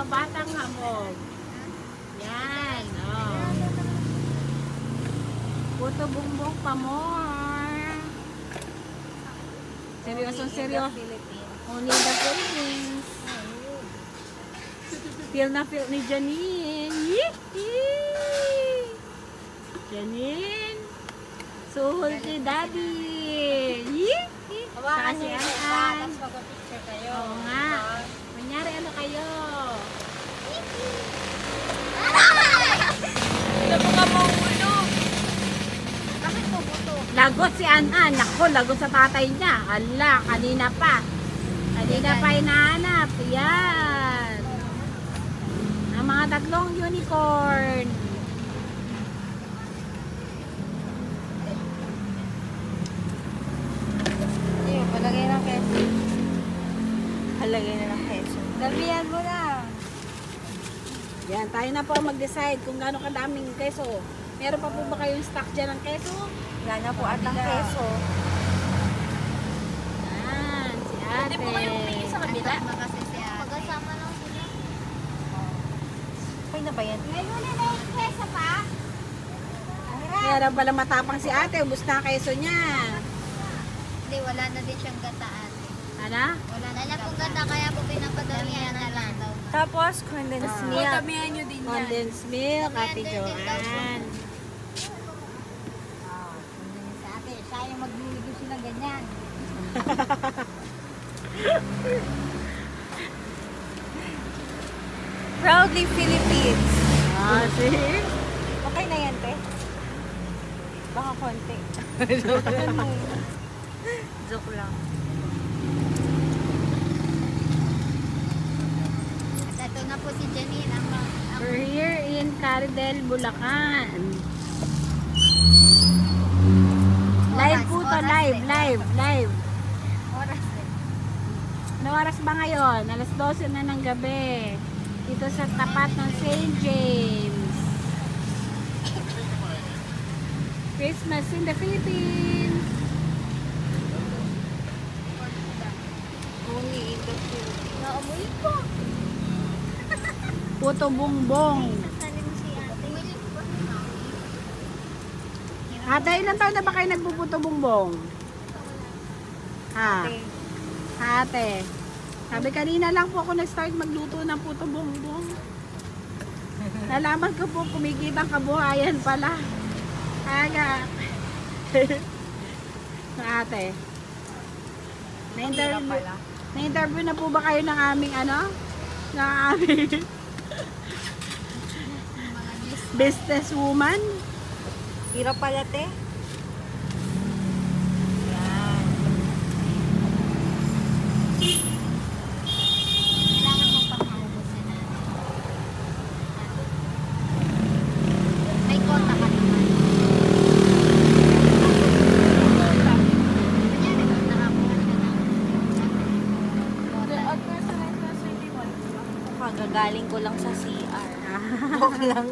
batang hamog. Yan, oh. Puto bumbong pa more. Seryosong seryoso. Only the Philippines. Feel na feel ni Janine. Yee! Janine. Suhol si Daddy. Yee! Saka si An. Oo nga. Kunyari ano kayo? Ano mo nga mahulog? Bakit mo buto? Lagot si An-An. Nako, lagot sa tatay niya. Hala, kanina pa. Kanina pa hinahanap. Yan. Ang mga tatlong unicorn. Ayun, palagay ng keso. Halagay na ng keso. Damihan mo na. Yan, tayo na po mag-decide kung gaano kadaming keso. Meron pa po ba kayong stock dyan ng keso? Wala na po atang keso. Yan, si ate. Hindi po kayo humingi sa kabila. Kasi si ate. Pagkasama lang sila. Okay na ba yan? Ngayon na na yung keso pa. Meron pala matapang si ate. Ubus na ang keso niya. Hindi, wala na din siyang gataan. Ano? Wala na pong gata, kaya po pinapadamihan na lang daw. Tapos, condensed milk. Damihan nyo din Condensed milk, Ate Joanne. Sa ate, siya yung magluluto sila ganyan. Proudly Philippines. Ah, see? Okay na yan, te? Baka konti. Joke lang. At ito na po si Janine. We're here in Caridel, Bulacan. Live po to, live. Oras din. Ano oras ba ngayon? Alas 12 na ng gabi. Dito sa tapat ng St. James. Christmas in the Philippines. Only in the Philippines. Naamoy po. Puto bumbong. Sasali mo si ate. Ate, ilang taon na ba kayo nagpuputo bumbong? Ha? Te. Ate. Sabi kanina lang po ako nag-start magluto ng puto bumbong. Nalaman ko po kumikita ang kabuhayan pala. Aga. Ate. Na-interview na po ba kayo ng aming ano? Ng aming businesswoman? Hirap pala, te. Yan. Kailangan mong panghahubusin na. May kota ka naman. Kanya nakakuha siya ng kota. Kagagaling ko lang sa CR. Joke lang.